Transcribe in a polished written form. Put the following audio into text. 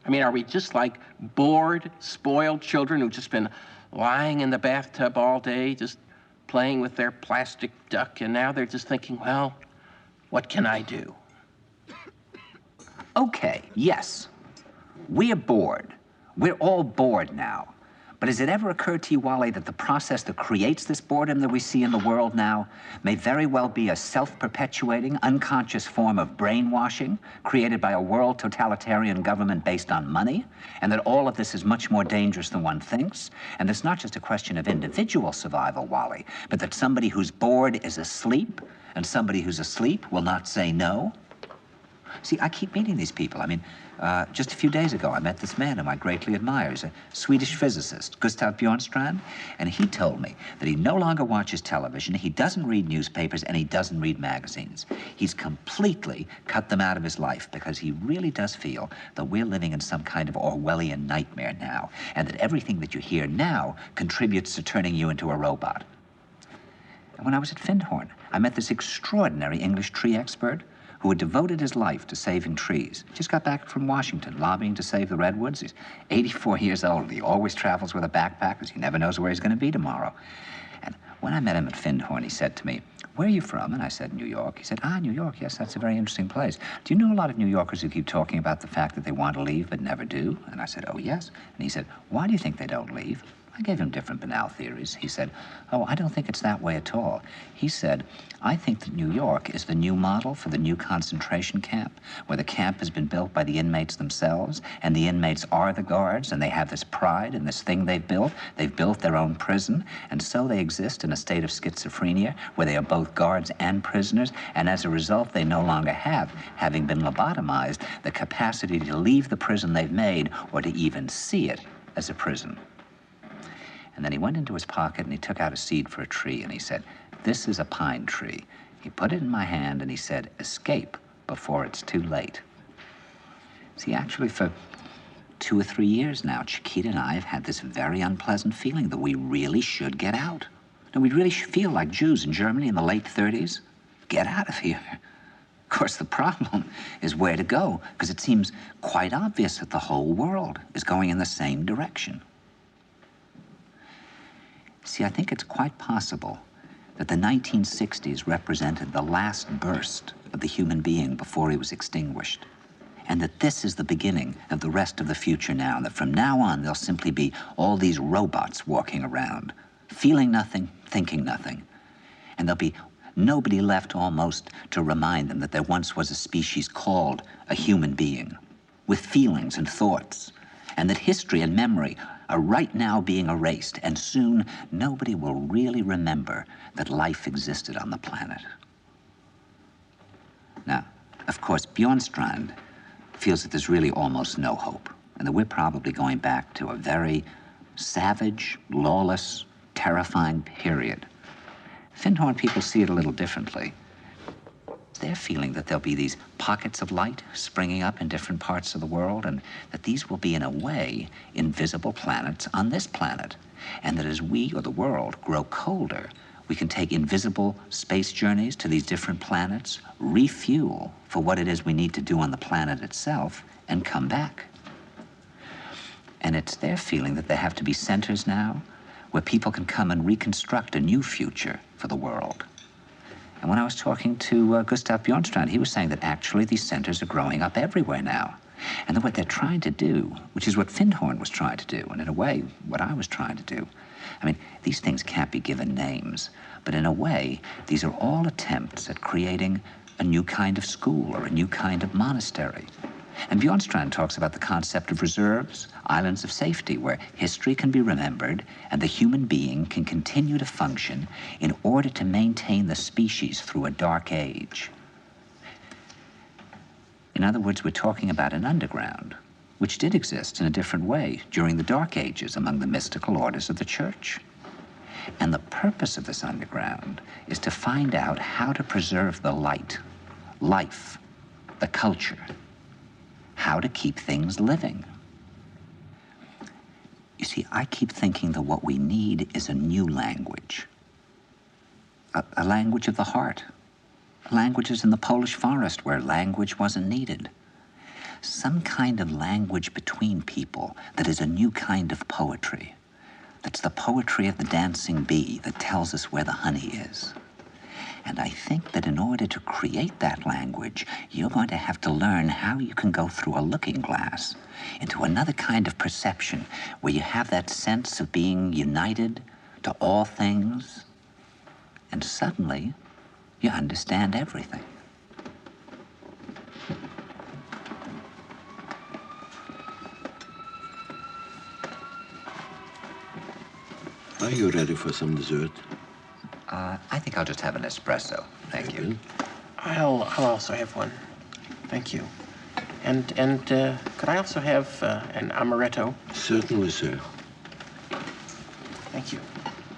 I mean, are we just like bored, spoiled children who've just been lying in the bathtub all day, just playing with their plastic duck, and now they're just thinking, well, what can I do? Okay, yes. We're bored. We're all bored now. But has it ever occurred to you, Wally, that the process that creates this boredom that we see in the world now may very well be a self-perpetuating, unconscious form of brainwashing created by a world totalitarian government based on money, and that all of this is much more dangerous than one thinks, and it's not just a question of individual survival, Wally, but that somebody who's bored is asleep, and somebody who's asleep will not say no? See, I keep meeting these people. I mean, just a few days ago, I met this man whom I greatly admire. He's a Swedish physicist, Gustav Bjornstrand, and he told me that he no longer watches television, he doesn't read newspapers, and he doesn't read magazines. He's completely cut them out of his life because he really does feel that we're living in some kind of Orwellian nightmare now, and that everything that you hear now contributes to turning you into a robot. And when I was at Findhorn, I met this extraordinary English tree expert who had devoted his life to saving trees. Just got back from Washington, lobbying to save the redwoods. He's 84 years old. He always travels with a backpack because he never knows where he's going to be tomorrow. And when I met him at Findhorn, he said to me, "Where are you from?" And I said, "New York." He said, "Ah, New York, yes, that's a very interesting place. Do you know a lot of New Yorkers who keep talking about the fact that they want to leave but never do?" And I said, "Oh, yes." And he said, "Why do you think they don't leave?" I gave him different banal theories. He said, "Oh, I don't think it's that way at all." He said, "I think that New York is the new model for the new concentration camp, where the camp has been built by the inmates themselves, and the inmates are the guards, and they have this pride in this thing they've built. They've built their own prison, and so they exist in a state of schizophrenia, where they are both guards and prisoners, and as a result, they no longer have, having been lobotomized, the capacity to leave the prison they've made, or to even see it as a prison." And then he went into his pocket and he took out a seed for a tree and he said, "This is a pine tree." He put it in my hand and he said, "Escape before it's too late." See, actually for 2 or 3 years now, Chiquita and I have had this very unpleasant feeling that we really should get out. And we really feel like Jews in Germany in the late 30s. Get out of here. Of course, the problem is where to go, because it seems quite obvious that the whole world is going in the same direction. See, I think it's quite possible that the 1960s represented the last burst of the human being before he was extinguished, and that this is the beginning of the rest of the future now, and that from now on there'll simply be all these robots walking around, feeling nothing, thinking nothing, and there'll be nobody left almost to remind them that there once was a species called a human being, with feelings and thoughts, and that history and memory are right now being erased, and soon nobody will really remember that life existed on the planet. Now, of course, Bjornstrand feels that there's really almost no hope, and that we're probably going back to a very savage, lawless, terrifying period. Findhorn people see it a little differently. They're feeling that there'll be these pockets of light springing up in different parts of the world, and that these will be, in a way, invisible planets on this planet. And that as we, or the world, grow colder, we can take invisible space journeys to these different planets, refuel for what it is we need to do on the planet itself, and come back. And it's their feeling that there have to be centers now where people can come and reconstruct a new future for the world. And when I was talking to Gustav Bjornstrand, he was saying that actually these centers are growing up everywhere now. And that what they're trying to do, which is what Findhorn was trying to do, and in a way, what I was trying to do. I mean, these things can't be given names, but in a way, these are all attempts at creating a new kind of school or a new kind of monastery. And Bjornstrand talks about the concept of reserves, islands of safety, where history can be remembered and the human being can continue to function in order to maintain the species through a dark age. In other words, we're talking about an underground, which did exist in a different way during the Dark Ages among the mystical orders of the Church. And the purpose of this underground is to find out how to preserve the light, life, the culture, how to keep things living. You see, I keep thinking that what we need is a new language, a language of the heart, languages in the Polish forest where language wasn't needed. some kind of language between people that is a new kind of poetry. That's the poetry of the dancing bee that tells us where the honey is. And I think that in order to create that language, you're going to have to learn how you can go through a looking glass into another kind of perception where you have that sense of being united to all things, and suddenly you understand everything. Are you ready for some dessert? I think I'll just have an espresso. Thank you. I'll also have one. Thank you. And could I also have an amaretto? Certainly, sir. Thank you.